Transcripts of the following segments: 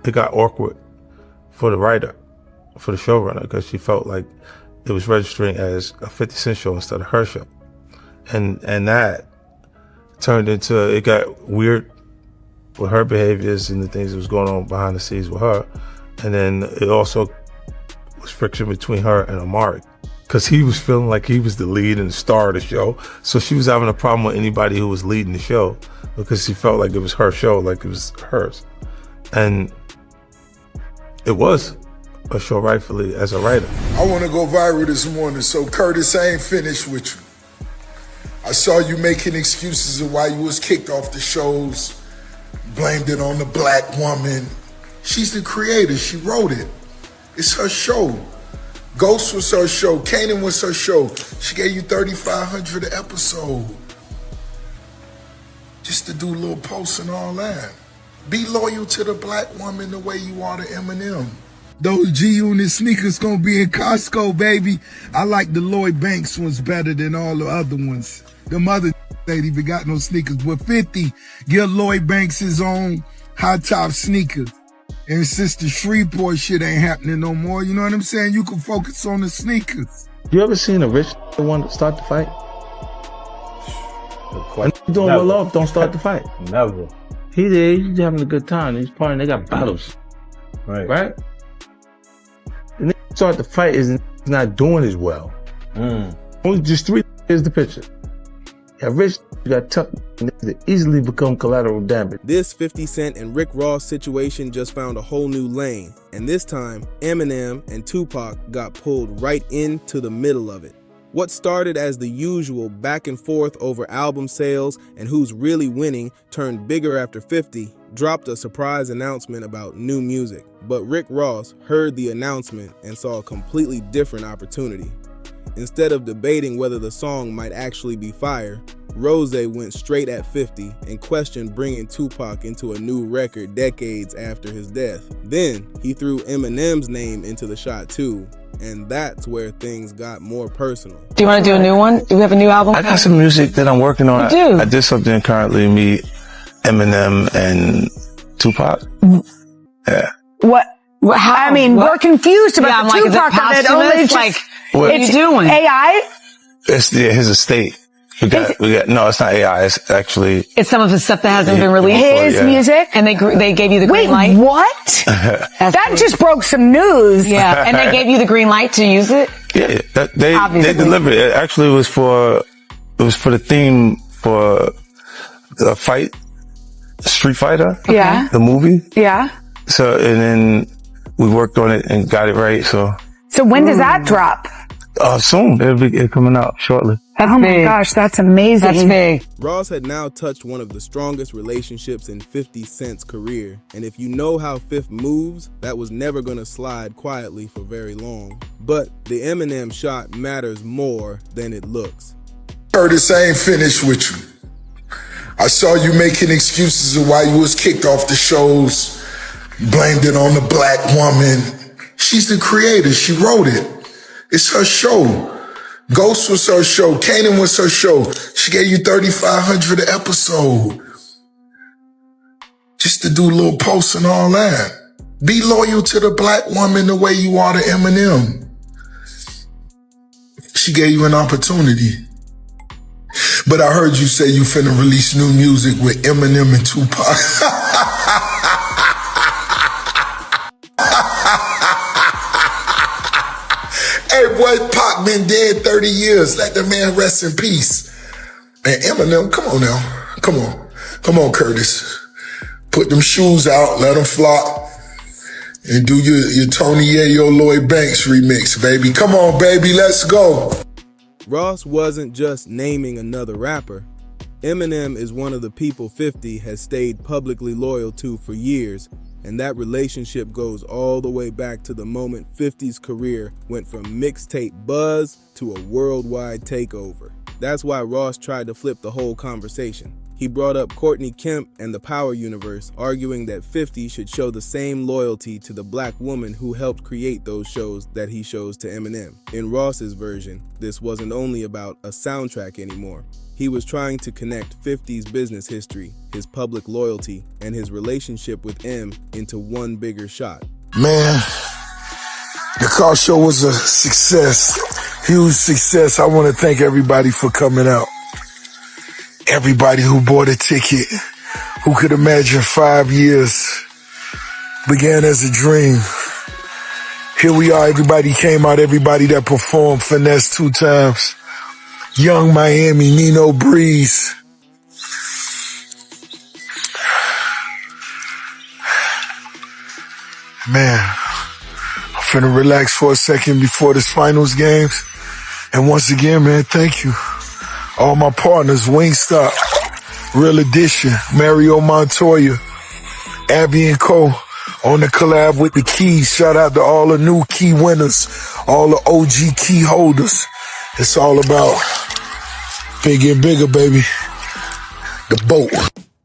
it got awkward for the writer, for the showrunner, because she felt like it was registering as a 50 Cent show instead of her show. And that turned into, it got weird with her behaviors and the things that was going on behind the scenes with her. And then it also was friction between her and Amari, because he was feeling like he was the lead and the star of the show. So she was having a problem with anybody who was leading the show because she felt like it was her show, like it was hers. And it was a show rightfully as a writer. I want to go viral this morning, so Curtis, I ain't finished with you. I saw you making excuses of why you was kicked off the shows, blamed it on the black woman. She's the creator, she wrote it. It's her show. Ghost was her show, Kanan was her show. She gave you 3,500 an episode. Just to do little posts and all that. Be loyal to the black woman the way you are to Eminem. Those G-Unit sneakers gonna be in Costco, baby. I like the Lloyd Banks ones better than all the other ones. Them other ain't even got no sneakers. But 50, give Lloyd Banks his own high top sneakers. And since the Shreveport shit ain't happening no more, you know what I'm saying? You can focus on the sneakers. You ever seen a rich one start the fight? When you doing well off, don't start the fight. Never. He did. He's having a good time. He's partying. They got bottles. Right? And then start the fight is not doing as well. Only just 3 is the picture. You got rich, you got tough, and they easily become collateral damage. This 50 Cent and Rick Ross situation just found a whole new lane, and this time, Eminem and Tupac got pulled right into the middle of it. What started as the usual back and forth over album sales and who's really winning turned bigger after 50 dropped a surprise announcement about new music. But Rick Ross heard the announcement and saw a completely different opportunity. Instead of debating whether the song might actually be fire, Rose went straight at 50 and questioned bringing Tupac into a new record decades after his death. Then he threw Eminem's name into the shot too, and that's where things got more personal. Do you want to do a new one? Do we have a new album? I got some music that I'm working on. You do? I did something currently, me, Eminem, and Tupac. Yeah. What? I mean, we're confused about the like, is it Tupac of it. Only posthumous? just, Like, what are you doing? AI? It's his estate. We got, no, it's not AI. It's actually. It's some of the stuff that hasn't been released. His music? And they gave you the green Wait, light? what? That just broke some news. Yeah, and they gave you the green light to use it? Yeah, they delivered it. It actually was for the theme for the fight, Street Fighter. Yeah. The movie. Yeah. So, and then we worked on it and got it right, so. So when does that drop? Soon. It'll be coming out shortly. Oh my gosh, that's amazing. That's big. Ross had now touched one of the strongest relationships in 50 Cent's career, and if you know how Fifth moves, that was never gonna slide quietly for very long. But the Eminem shot matters more than it looks. Curtis, I ain't finished with you. I saw you making excuses of why you was kicked off the shows, blamed it on the black woman. She's the creator, she wrote it. It's her show. Ghost was her show, Kanan was her show. She gave you 3,500 an episode. Just to do little posts and all that. Be loyal to the black woman the way you are to Eminem. She gave you an opportunity. But I heard you say you finna release new music with Eminem and Tupac. Hey boy, Pac been dead 30 years. Let the man rest in peace. And Eminem, come on now. Come on, Curtis. Put them shoes out, let them flop, and do your Tony Yayo Lloyd Banks remix, baby. Come on, baby, let's go. Ross wasn't just naming another rapper. Eminem is one of the people 50 has stayed publicly loyal to for years, and that relationship goes all the way back to the moment 50's career went from mixtape buzz to a worldwide takeover. That's why Ross tried to flip the whole conversation. He brought up Courtney Kemp and the Power universe, arguing that 50 should show the same loyalty to the black woman who helped create those shows that he shows to Eminem. In Ross's version, this wasn't only about a soundtrack anymore. He was trying to connect 50's business history, his public loyalty, and his relationship with M into one bigger shot. Man, the car show was a success, huge success. I want to thank everybody for coming out. Everybody who bought a ticket, who could imagine 5 years began as a dream. Here we are, everybody came out, everybody that performed, Finesse 2 times, Young Miami, Nino Breeze. Man, I'm finna relax for a second before this finals games. And once again, man, thank you. All my partners, Wingstop, Real Edition, Mario Montoya, Abby and Co. on the collab with the keys. Shout out to all the new key winners, all the OG key holders. It's all about bigger and bigger, baby. The boat.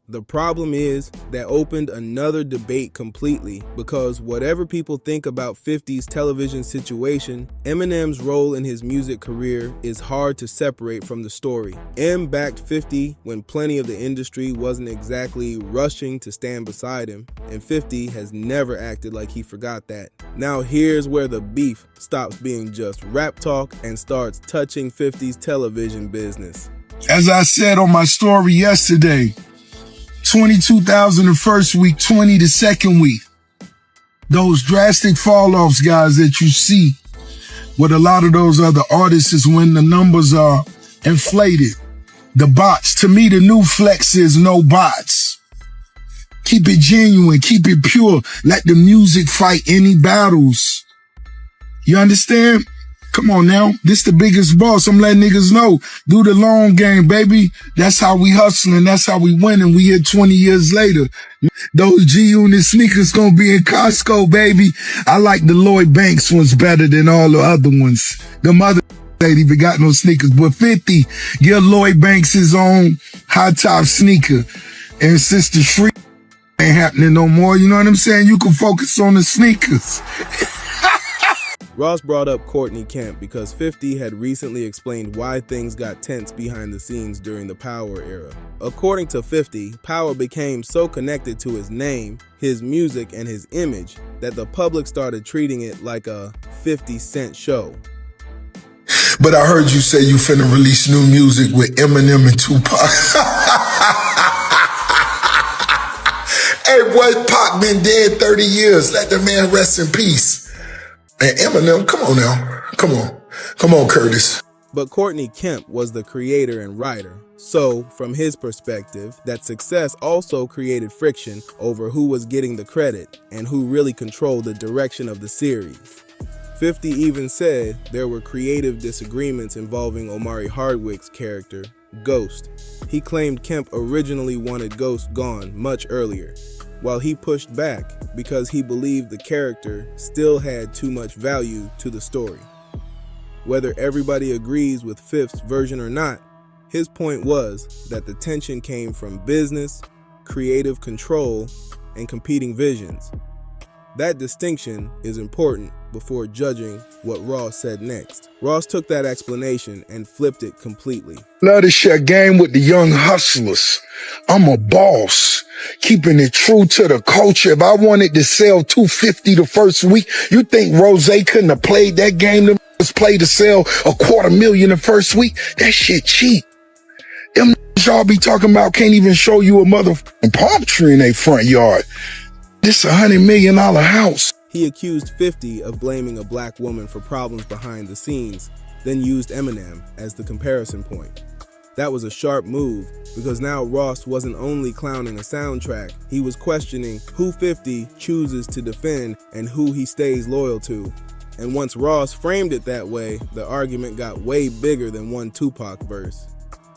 The problem is that opened another debate completely, because whatever people think about 50's television situation, Eminem's role in his music career is hard to separate from the story. M backed 50 when plenty of the industry wasn't exactly rushing to stand beside him, and 50 has never acted like he forgot that. Now here's where the beef stops being just rap talk and starts touching 50's television business. As I said on my story yesterday, 22,000 the first week, 20 the second week. Those drastic fall-offs, guys, that you see with a lot of those other artists is when the numbers are inflated. The bots, to me, the new flex is no bots. Keep it genuine, keep it pure. Let the music fight any battles. You understand? Come on now. This the biggest boss. I'm letting niggas know. Do the long game, baby. That's how we hustling. That's how we winning. We here 20 years later. Those G-Unit sneakers gonna be in Costco, baby. I like the Lloyd Banks ones better than all the other ones. Them other ain't even got no sneakers. But 50, give Lloyd Banks his own high top sneaker. And Sister Shreveport ain't happening no more. You know what I'm saying? You can focus on the sneakers. Ross brought up Courtney Kemp because 50 had recently explained why things got tense behind the scenes during the Power era. According to 50, Power became so connected to his name, his music, and his image that the public started treating it like a 50 Cent show. But I heard you say you finna release new music with Eminem and Tupac. Hey, boy, Pac been dead 30 years. Let the man rest in peace. And Eminem, come on now. Come on, Curtis. But Courtney Kemp was the creator and writer. So, from his perspective, that success also created friction over who was getting the credit and who really controlled the direction of the series. 50 even said there were creative disagreements involving Omari Hardwick's character, Ghost. He claimed Kemp originally wanted Ghost gone much earlier, while he pushed back because he believed the character still had too much value to the story. Whether everybody agrees with Fifth's version or not, his point was that the tension came from business, creative control, and competing visions. That distinction is important before judging what Ross said next. Ross took that explanation and flipped it completely. Love to share game with the young hustlers. I'm a boss, keeping it true to the culture. If I wanted to sell 250 the first week, you think Rose couldn't have played that game? Them play to sell $250,000 the first week? That shit cheap. Them y'all be talking about can't even show you a motherfucking palm tree in their front yard. This $100 million house. He accused 50 of blaming a black woman for problems behind the scenes, then used Eminem as the comparison point. That was a sharp move, because now Ross wasn't only clowning a soundtrack, he was questioning who 50 chooses to defend and who he stays loyal to. And once Ross framed it that way, the argument got way bigger than one Tupac verse.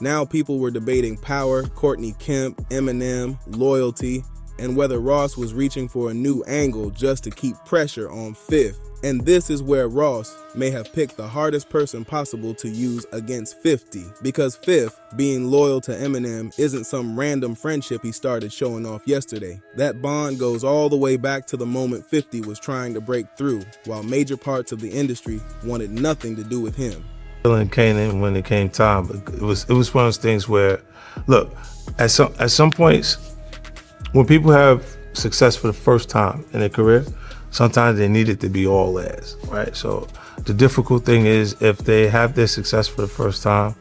Now people were debating power, Courtney Kemp, Eminem, loyalty, and whether Ross was reaching for a new angle just to keep pressure on Fifth. And this is where Ross may have picked the hardest person possible to use against 50, because Fifth, being loyal to Eminem, isn't some random friendship he started showing off yesterday. That bond goes all the way back to the moment 50 was trying to break through, while major parts of the industry wanted nothing to do with him. Killing Kanan when it came time, it was one of those things where, look, at some points, when people have success for the first time in their career, sometimes they need it to be all as, right? So the difficult thing is, if they have their success for the first time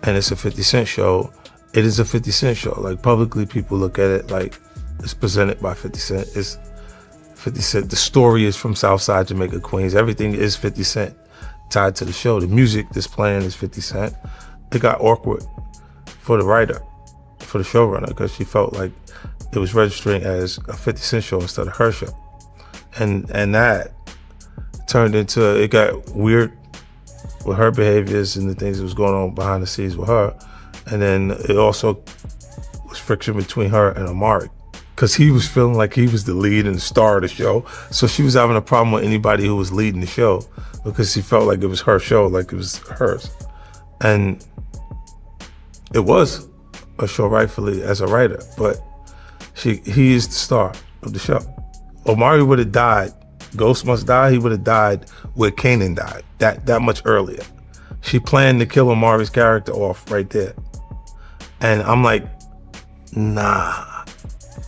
and it's a 50 Cent show, it is a 50 Cent show. Like, publicly, people look at it like it's presented by 50 Cent. It's 50 Cent. The story is from Southside Jamaica, Queens. Everything is 50 Cent tied to the show. The music that's playing is 50 Cent. It got awkward for the writer, for the showrunner, because she felt like it was registering as a 50 Cent show instead of her show. And that turned into, it got weird with her behaviors and the things that was going on behind the scenes with her. And then it also was friction between her and Amari, because he was feeling like he was the lead and the star of the show. So she was having a problem with anybody who was leading the show, because she felt like it was her show, like it was hers. And it was a show rightfully as a writer, but he is the star of the show. Omari would have died, Ghost Must Die, he would have died where Kanan died, that much earlier. She planned to kill Omari's character off right there. And I'm like, nah.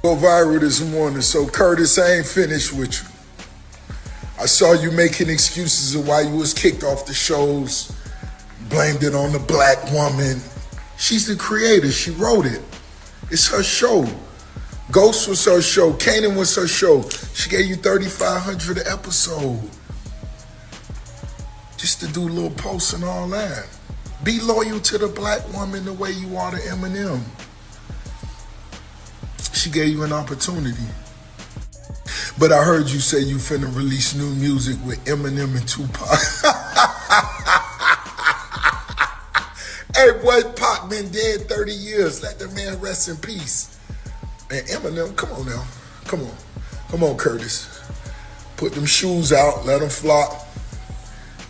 Go viral this morning, so Curtis, I ain't finished with you. I saw you making excuses of why you was kicked off the shows, blamed it on the black woman. She's the creator, she wrote it. It's her show. Ghost was her show, Kanan was her show. She gave you $3,500 an episode. Just to do little posts and all that. Be loyal to the black woman the way you are to Eminem. She gave you an opportunity. But I heard you say you finna release new music with Eminem and Tupac. Hey, boy, Pac been dead 30 years. Let the man rest in peace. And Eminem, come on now. Come on, Curtis. Put them shoes out, let them flop,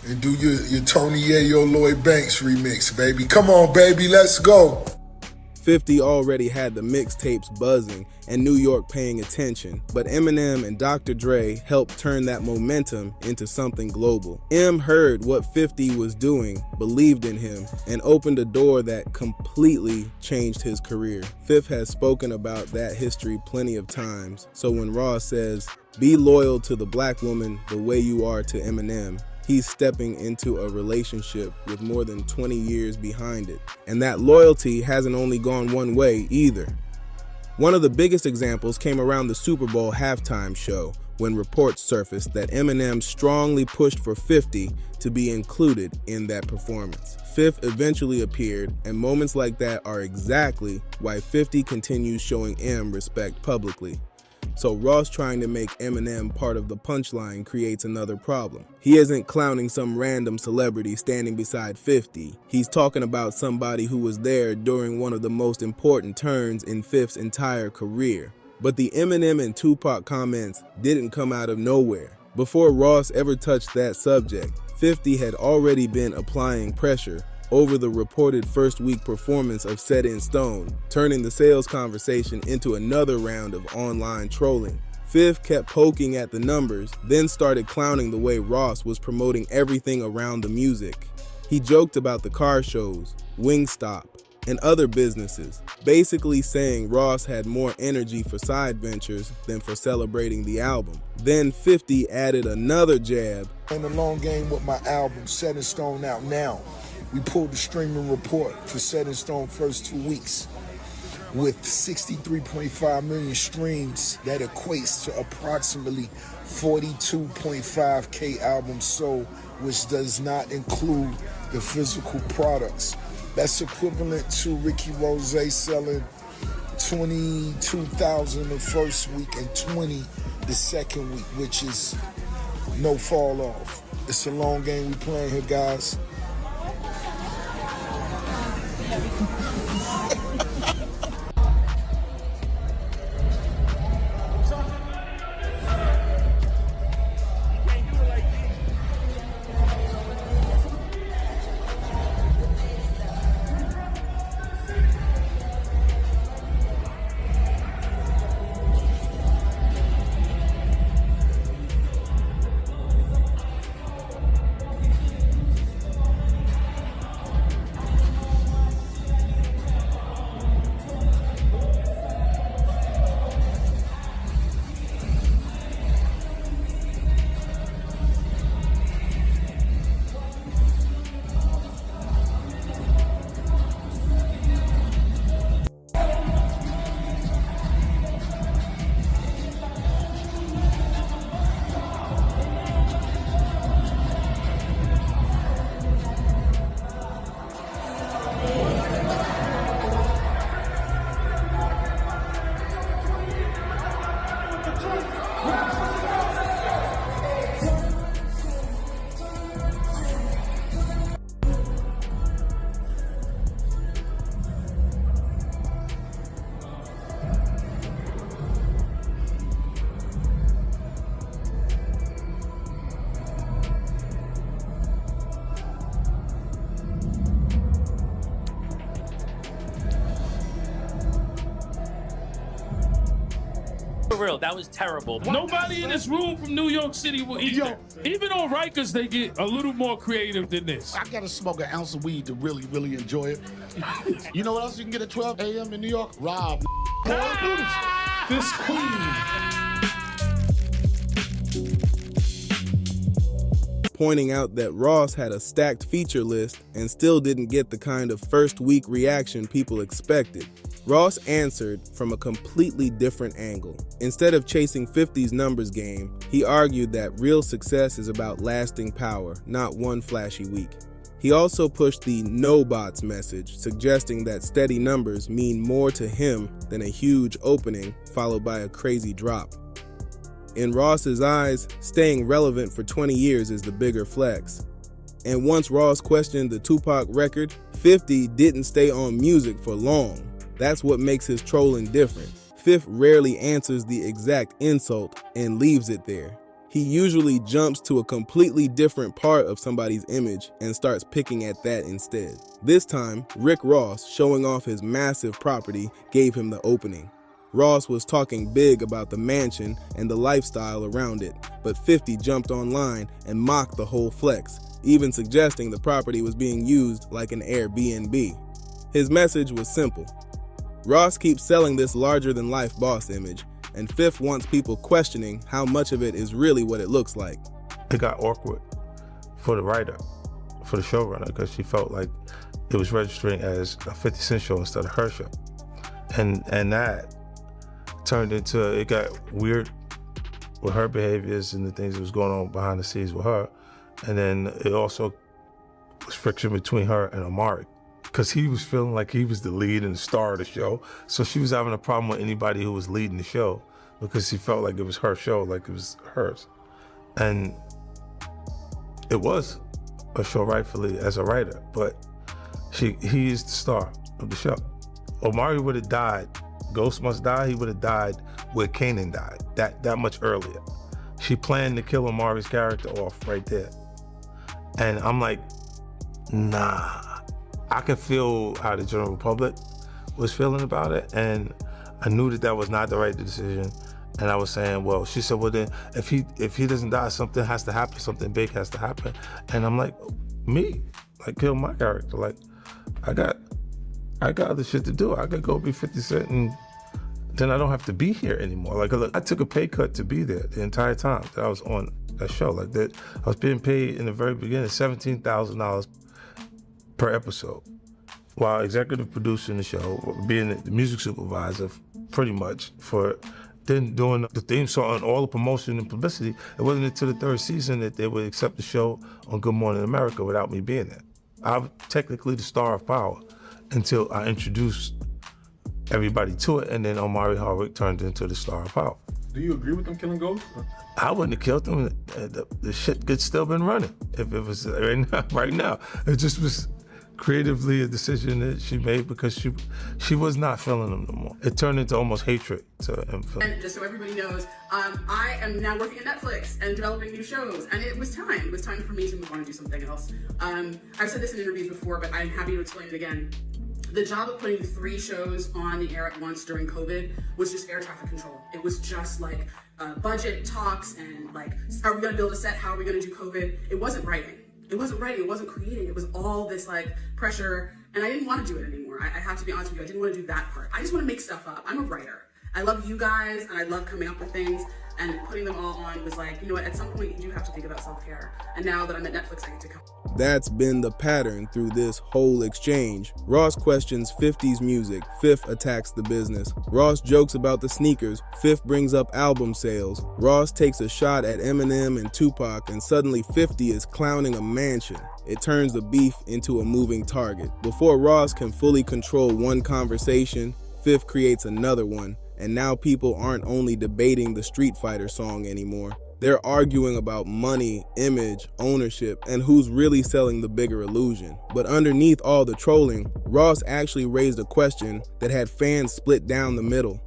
and do your Tony Yayo Lloyd Banks remix, baby. Come on, baby, let's go. 50 already had the mixtapes buzzing and New York paying attention, but Eminem and Dr. Dre helped turn that momentum into something global. M heard what 50 was doing, believed in him, and opened a door that completely changed his career. Fifth has spoken about that history plenty of times, so when Ross says, "Be loyal to the black woman the way you are to Eminem," he's stepping into a relationship with more than 20 years behind it. And that loyalty hasn't only gone one way either. One of the biggest examples came around the Super Bowl halftime show, when reports surfaced that Eminem strongly pushed for 50 to be included in that performance. Fifth eventually appeared, and moments like that are exactly why 50 continues showing M respect publicly. So Ross trying to make Eminem part of the punchline creates another problem. He isn't clowning some random celebrity standing beside 50. He's talking about somebody who was there during one of the most important turns in Fifth's entire career. But the Eminem and Tupac comments didn't come out of nowhere. Before Ross ever touched that subject, 50 had already been applying pressure over the reported first-week performance of Set in Stone, turning the sales conversation into another round of online trolling. Fifth kept poking at the numbers, then started clowning the way Ross was promoting everything around the music. He joked about the car shows, Wingstop, and other businesses, basically saying Ross had more energy for side ventures than for celebrating the album. Then 50 added another jab. In the long game with my album, Set in Stone, out now. We pulled the streaming report for Set in Stone first 2 weeks with 63.5 million streams. That equates to approximately 42.5K albums sold, which does not include the physical products. That's equivalent to Ricky Rose selling 22,000 the first week and 20 the second week, which is no fall off. It's a long game we playing here, guys. real. That was terrible. Nobody in this room from New York City will eat that. Even on Rikers, they get a little more creative than this. I gotta smoke an ounce of weed to really, really enjoy it. You know what else you can get at 12 a.m. in New York? Rob. This queen. Pointing out that Ross had a stacked feature list and still didn't get the kind of first week reaction people expected. Ross answered from a completely different angle. Instead of chasing 50's numbers game, he argued that real success is about lasting power, not one flashy week. He also pushed the no bots message, suggesting that steady numbers mean more to him than a huge opening followed by a crazy drop. In Ross's eyes, staying relevant for 20 years is the bigger flex. And once Ross questioned the Tupac record, 50 didn't stay on music for long. That's what makes his trolling different. Fifth rarely answers the exact insult and leaves it there. He usually jumps to a completely different part of somebody's image and starts picking at that instead. This time, Rick Ross, showing off his massive property, gave him the opening. Ross was talking big about the mansion and the lifestyle around it, but 50 jumped online and mocked the whole flex, even suggesting the property was being used like an Airbnb. His message was simple. Ross keeps selling this larger-than-life boss image, and Fifth wants people questioning how much of it is really what it looks like. It got awkward for the writer, for the showrunner, because she felt like it was registering as a 50 Cent show instead of her show. And that turned into, it got weird with her behaviors and the things that was going on behind the scenes with her. And then it also was friction between her and Omari, because he was feeling like he was the lead and the star of the show. So she was having a problem with anybody who was leading the show because she felt like it was her show, like it was hers. And it was a show rightfully as a writer, but he is the star of the show. Omari would have died, Ghost Must Die, he would have died where Kanan died, that much earlier. She planned to kill Omari's character off right there. And I'm like, nah. I could feel how the general public was feeling about it, and I knew that was not the right decision. And I was saying, well, she said, well then, if he doesn't die, something has to happen, something big has to happen. And I'm like, me? Like, kill my character? Like, I got other shit to do. I could go be 50 Cent and then I don't have to be here anymore. Like, look, I took a pay cut to be there the entire time that I was on that show. Like, that, I was being paid in the very beginning $17,000 per episode, while executive producing the show, being the music supervisor pretty much, for then doing the theme song and all the promotion and publicity. It wasn't until the third season that they would accept the show on Good Morning America without me being there. I was technically the star of Power until I introduced everybody to it, and then Omari Hardwick turned into the star of Power. Do you agree with them killing Ghost? I wouldn't have killed them. The shit could still been running if it was right now. It just was creatively a decision that she made because she was not feeling them no more. It turned into almost hatred to him. And just so everybody knows, I am now working at Netflix and developing new shows, and it was time. It was time for me to move on and do something else. I've said this in interviews before, but I'm happy to explain it again. The job of putting 3 shows on the air at once during COVID was just air traffic control. It was just like budget talks and like, are we gonna build a set? How are we gonna do COVID? It wasn't writing. It wasn't writing, it wasn't creating, it was all this like pressure, and I didn't want to do it anymore. I have to be honest with you, I didn't want to do that part. I just want to make stuff up. I'm a writer. I love you guys, and I love coming up with things, and putting them all on was like, you know what, at some point you do have to think about self-care. And now that I'm at Netflix, I get to come. That's been the pattern through this whole exchange. Ross questions 50's music, Fifth attacks the business. Ross jokes about the sneakers, Fifth brings up album sales. Ross takes a shot at Eminem and Tupac, and suddenly 50 is clowning a mansion. It turns the beef into a moving target. Before Ross can fully control one conversation, Fifth creates another one, and now people aren't only debating the Street Fighter song anymore. They're arguing about money, image, ownership, and who's really selling the bigger illusion. But underneath all the trolling, Ross actually raised a question that had fans split down the middle.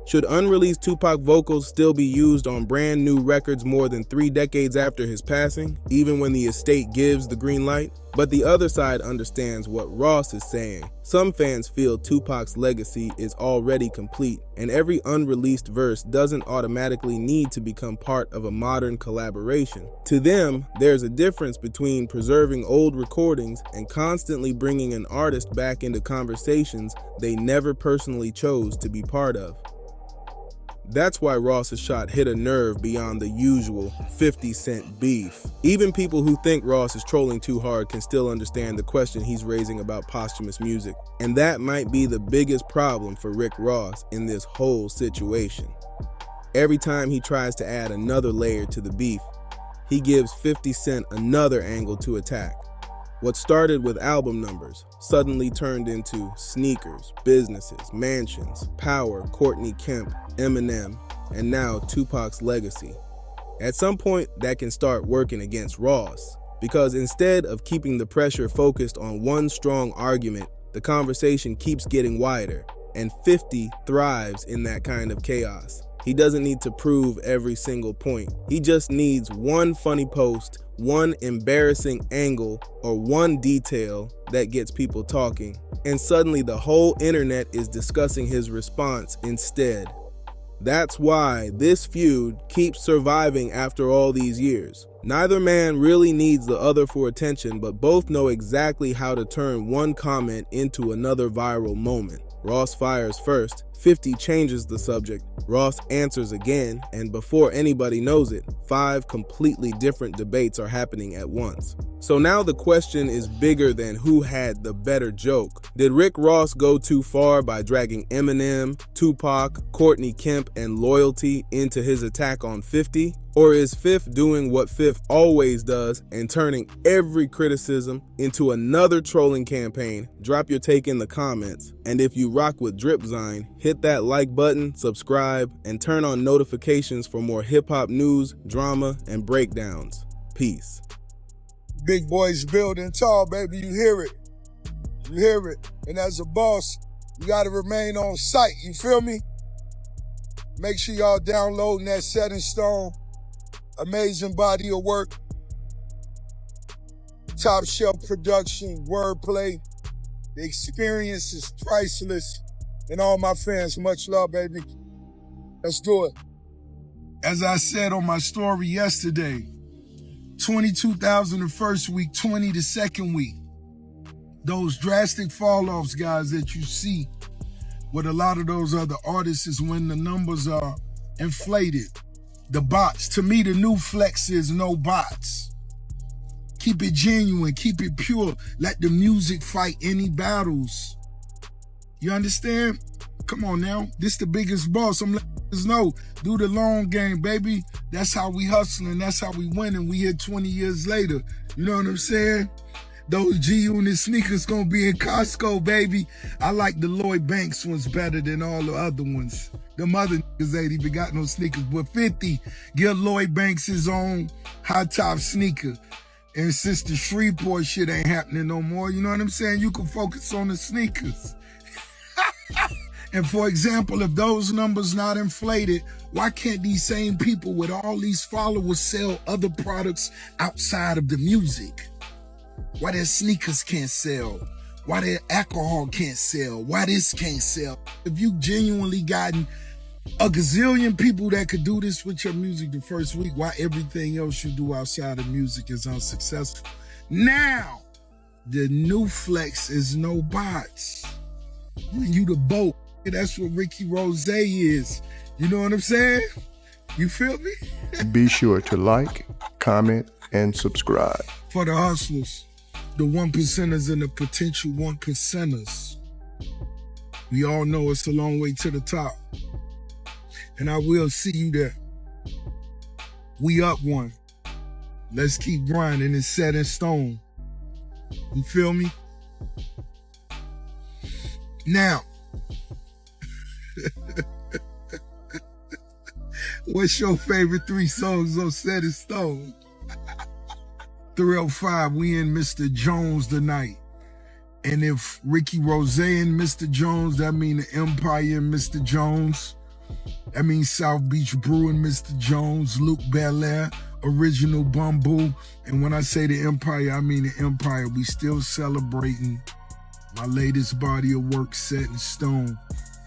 Should unreleased Tupac vocals still be used on brand new records more than 3 decades after his passing, even when the estate gives the green light? But the other side understands what Ross is saying. Some fans feel Tupac's legacy is already complete, and every unreleased verse doesn't automatically need to become part of a modern collaboration. To them, there's a difference between preserving old recordings and constantly bringing an artist back into conversations they never personally chose to be part of. That's why Ross's shot hit a nerve beyond the usual 50 Cent beef. Even people who think Ross is trolling too hard can still understand the question he's raising about posthumous music. And that might be the biggest problem for Rick Ross in this whole situation. Every time he tries to add another layer to the beef, he gives 50 Cent another angle to attack. What started with album numbers suddenly turned into sneakers, businesses, mansions, power, Courtney Kemp, Eminem, and now Tupac's legacy. At some point, that can start working against Ross, because instead of keeping the pressure focused on one strong argument, the conversation keeps getting wider, and 50 thrives in that kind of chaos. He doesn't need to prove every single point. He just needs one funny post, one embarrassing angle, or one detail that gets people talking, and suddenly the whole internet is discussing his response instead. That's why this feud keeps surviving after all these years. Neither man really needs the other for attention, but both know exactly how to turn one comment into another viral moment. Ross fires first, 50 changes the subject, Ross answers again, and before anybody knows it, 5 completely different debates are happening at once. So now the question is bigger than who had the better joke. Did Rick Ross go too far by dragging Eminem, Tupac, Courtney Kemp, and Loyalty into his attack on 50? Or is Fifth doing what Fifth always does and turning every criticism into another trolling campaign? Drop your take in the comments. And if you rock with Dripzine, hit that like button, subscribe, and turn on notifications for more hip-hop news, drama, and breakdowns. Peace. Big boys building tall, baby. You hear it. You hear it. And as a boss, you got to remain on site. You feel me? Make sure y'all downloading that Set in Stone. Amazing body of work. Top shelf production, wordplay. The experience is priceless. And all my fans, much love, baby. Let's do it. As I said on my story yesterday, 22,000 the first week, 20 the second week. Those drastic fall-offs, guys, that you see with a lot of those other artists is when the numbers are inflated. The bots. To me, the new flex is no bots. Keep it genuine. Keep it pure. Let the music fight any battles. You understand? Come on now. This the biggest boss. I'm letting you know. Do the long game, baby. That's how we hustling. That's how we winning. We here 20 years later. You know what I'm saying? Those G-Unit sneakers gonna be in Costco, baby. I like the Lloyd Banks ones better than all the other ones. Them other niggas ain't even got no sneakers. But 50, give Lloyd Banks his own high top sneaker. And since the Shreveport shit ain't happening no more, you know what I'm saying? You can focus on the sneakers. And for example, if those numbers not inflated, why can't these same people with all these followers sell other products outside of the music? Why their sneakers can't sell? Why their alcohol can't sell? Why this can't sell? If you genuinely gotten a gazillion people that could do this with your music the first week, why everything else you do outside of music is unsuccessful? Now, the new flex is no bots. When you the boat, that's what Ricky Rose is. You know what I'm saying? You feel me? Be sure to like, comment, and subscribe. For the hustlers, the 1%ers and the potential 1%ers. We all know it's a long way to the top. And I will see you there. We up one. Let's keep grinding. It's set in stone. You feel me? Now, what's your favorite 3 songs on Set in Stone? 305, we in Mr. Jones tonight. And if Ricky Rose and Mr. Jones, that mean the Empire and Mr. Jones. That means South Beach Brewing, Mr. Jones, Luke Belair, Original Bamboo. And when I say the Empire, I mean the Empire. We still celebrating my latest body of work set in stone.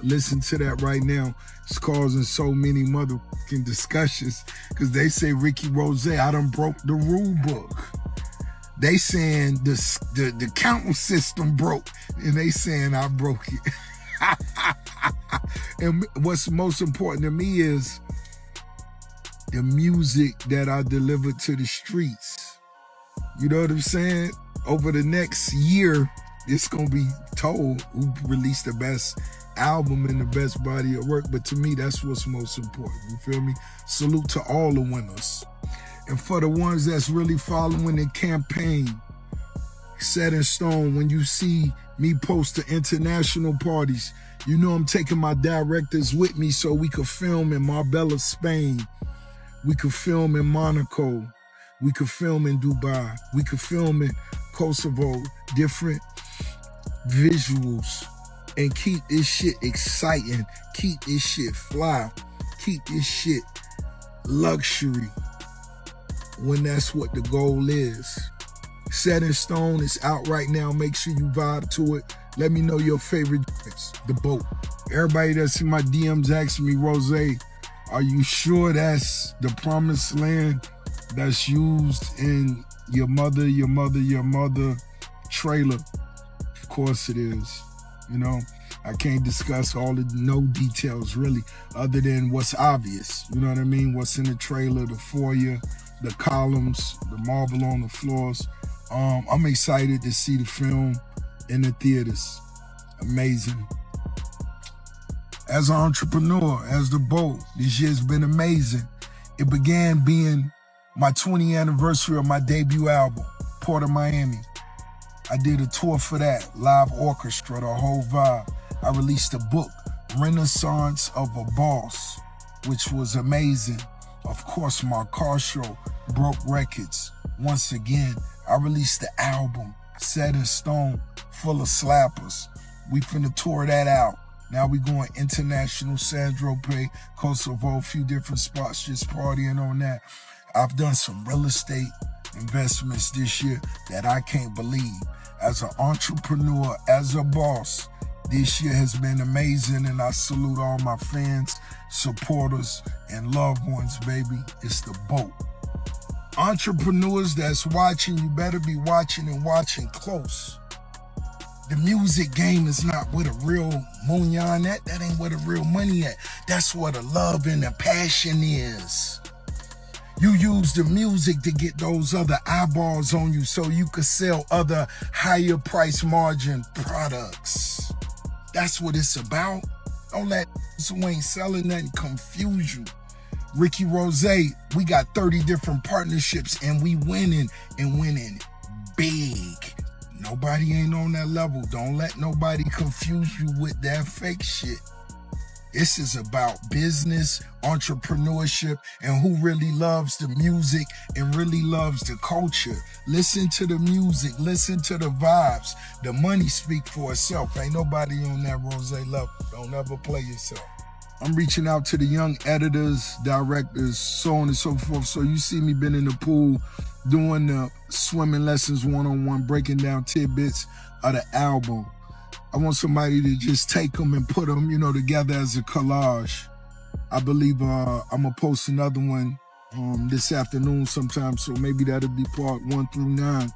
Listen to that right now. It's causing so many motherfucking discussions because they say, Ricky Rose, I done broke the rule book. They saying the counting system broke, and they saying I broke it. And what's most important to me is the music that I deliver to the streets. You know what I'm saying? Over the next year, it's gonna be told who released the best album and the best body of work. But to me, that's what's most important. You feel me? Salute to all the winners. And for the ones that's really following the campaign, set in stone, when you see me post to international parties, you know I'm taking my directors with me so we could film in Marbella, Spain. We could film in Monaco. We could film in Dubai. We could film in Kosovo. Different visuals. And keep this shit exciting. Keep this shit fly. Keep this shit luxury. When that's what the goal is. Set in Stone is out right now. Make sure you vibe to it. Let me know your favorite drinks. The boat. Everybody that's in my DMs asking me, Rose, are you sure that's the promised land that's used in your mother trailer? Of course it is. You know, I can't discuss all the no details really, other than what's obvious. You know what I mean? What's in the trailer, the foyer, the columns, the marble on the floors. I'm excited to see the film in the theaters. Amazing. As an entrepreneur, as the boat, this year's been amazing. It began being my 20th anniversary of my debut album, Port of Miami. I did a tour for that, live orchestra, the whole vibe. I released a book, Renaissance of a Boss, which was amazing. Of course, my car show broke records. Once again, I released the album, Set in Stone, full of slappers. We finna tour that out. Now we going international, Saint-Tropez, Kosovo, a few different spots, just partying on that. I've done some real estate investments this year that I can't believe. As an entrepreneur, as a boss, this year has been amazing, and I salute all my fans, supporters, and loved ones, baby. It's the boat. Entrepreneurs that's watching, you better be watching and watching close. The music game is not where the real munyan at. That ain't where the real money at. That's where the love and the passion is. You use the music to get those other eyeballs on you so you could sell other higher price margin products. That's what it's about. Don't let who ain't selling nothing confuse you. Ricky Rose, we got 30 different partnerships and we winning and winning big. Nobody ain't on that level. Don't let nobody confuse you with that fake shit. This is about business, entrepreneurship, and who really loves the music and really loves the culture. Listen to the music, listen to the vibes. The money speak for itself. Ain't nobody on that Rose level. Don't ever play yourself. I'm reaching out to the young editors, directors, so on and so forth. So you see me been in the pool doing the swimming lessons one-on-one, breaking down tidbits of the album. I want somebody to just take them and put them, together as a collage. I believe I'm gonna post another one this afternoon sometime, so maybe that'll be part 1 through 9.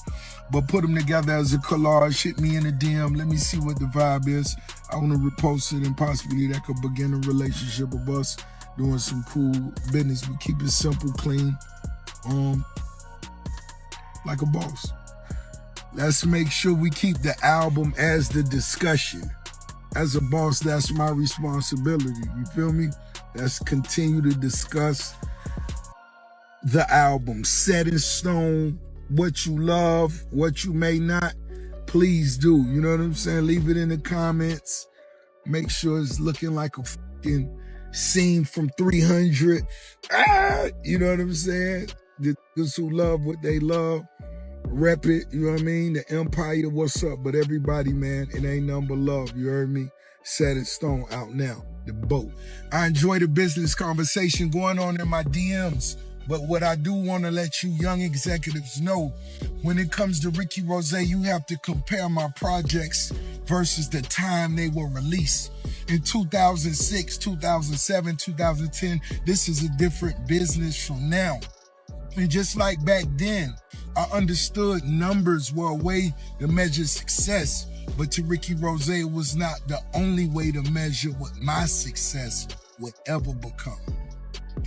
But put them together as a collage, hit me in the DM, let me see what the vibe is. I wanna repost it and possibly that could begin a relationship of us doing some cool business. We keep it simple, clean, like a boss. Let's make sure we keep the album as the discussion. As a boss, that's my responsibility. You feel me? Let's continue to discuss the album. Set in stone, what you love, what you may not. Please do. You know what I'm saying? Leave it in the comments. Make sure it's looking like a fucking scene from 300. You know what I'm saying? The niggas who love what they love. Rep it, you know what I mean? The Empire, what's up? But everybody, man, it ain't nothing but love, you heard me? Set in stone, out now. The boat. I enjoy the business conversation going on in my DMs. But what I do want to let you young executives know, when it comes to Ricky Rose, you have to compare my projects versus the time they were released. In 2006, 2007, 2010, this is a different business from now. And just like back then, I understood numbers were a way to measure success, but to Ricky Rose, it was not the only way to measure what my success would ever become.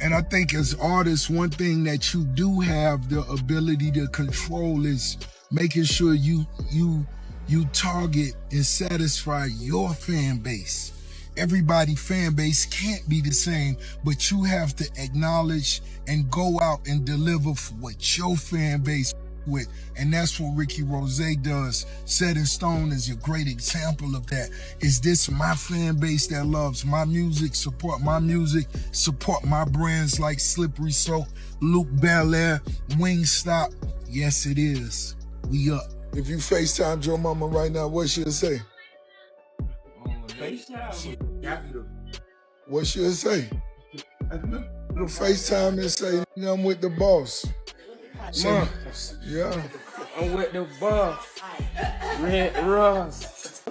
And I think as artists, one thing that you do have the ability to control is making sure you target and satisfy your fan base. Everybody's fan base can't be the same, but you have to acknowledge and go out and deliver for what your fan base with. And that's what Ricky Rose does. Set in Stone is a great example of that. Is this my fan base that loves my music, support my brands like Slippery Soap, Luke Belaire, Wingstop? Yes, it is. We up. If you FaceTime your mama right now, what she'll say? What she'll say? You'll FaceTime and say, I'm with the boss. Mom, yeah. I'm with the boss. Red Ross.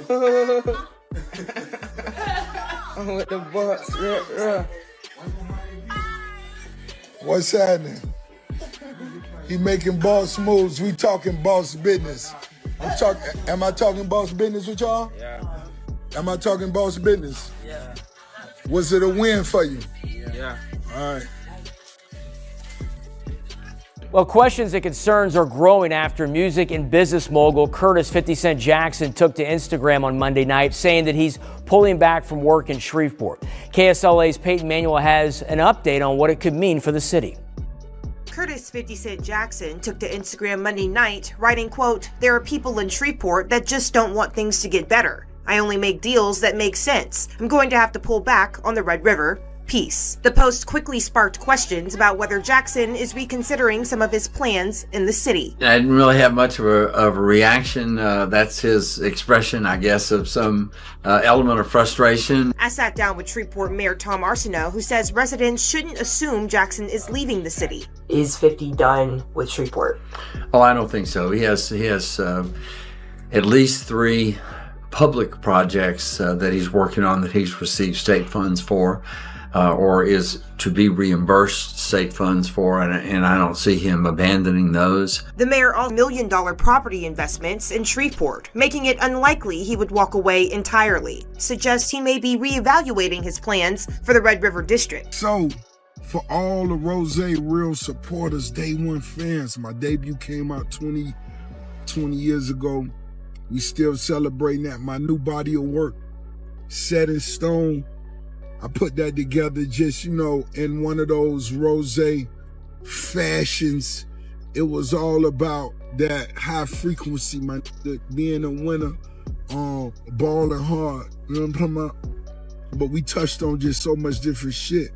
I'm with the boss. Red Ross. What's happening? He making boss moves. We talking boss business. Am I talking boss business with y'all? Yeah. Am I talking boss business? Yeah. Was it a win for you? Yeah. All right. Well, questions and concerns are growing after music and business mogul Curtis 50 Cent Jackson took to Instagram on Monday night saying that he's pulling back from work in Shreveport. KSLA's Peyton Manuel has an update on what it could mean for the city. Curtis 50 Cent Jackson took to Instagram Monday night, writing, quote, "There are people in Shreveport that just don't want things to get better. I only make deals that make sense. I'm going to have to pull back on the Red River. Peace." The post quickly sparked questions about whether Jackson is reconsidering some of his plans in the city. I didn't really have much of a reaction. That's his expression, I guess, of some element of frustration. I sat down with Shreveport Mayor Tom Arsenault, who says residents shouldn't assume Jackson is leaving the city. Is 50 done with Shreveport? Oh, I don't think so. He has at least 3 public projects that he's working on that he's received state funds for. Or is to be reimbursed state funds for, and I don't see him abandoning those. The mayor also $1 million property investments in Shreveport, making it unlikely he would walk away entirely. Suggests he may be reevaluating his plans for the Red River District. So, for all the Rose real supporters, day one fans, my debut came out 20 years ago. We still celebrating that. My new body of work, Set in Stone. I put that together just, in one of those Rose fashions. It was all about that high frequency, being a winner, balling hard, you know what I'm talking about? But we touched on just so much different shit.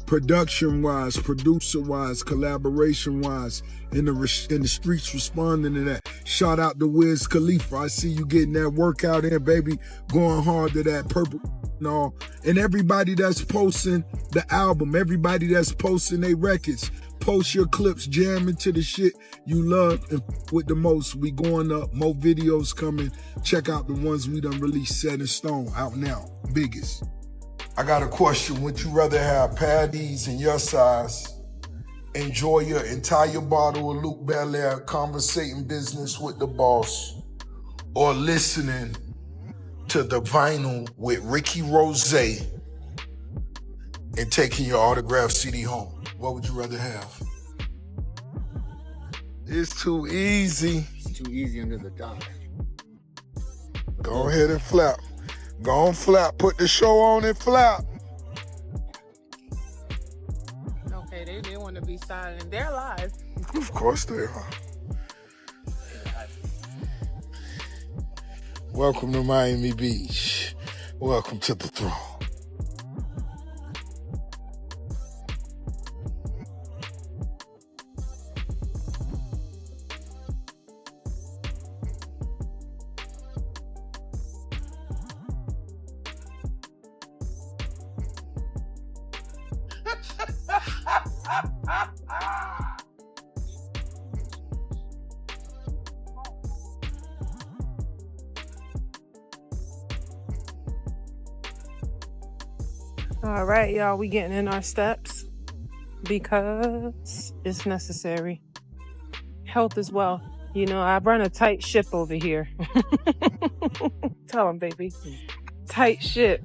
Production-wise, producer-wise, collaboration-wise, in the streets responding to that. Shout out to Wiz Khalifa. I see you getting that workout in, baby, going hard to that purple and all. And everybody that's posting the album, everybody that's posting their records, post your clips, jam into the shit you love and with the most. We going up, more videos coming. Check out the ones we done released, Set in Stone, out now, biggest. I got a question. Would you rather have Paddy's in your size, enjoy your entire bottle of Luke Belaire, conversating business with the boss, or listening to the vinyl with Ricky Rose and taking your autographed CD home? What would you rather have? It's too easy. It's too easy under the dot. Go ahead and flap. Go on, flap. Put the show on and flap. Okay, they want to be silent. They're live. Of course they are. Welcome to Miami Beach. Welcome to the throne. All right, y'all, we getting in our steps because it's necessary. Health is wealth. You know, I run a tight ship over here. Tell them, baby. Tight ship.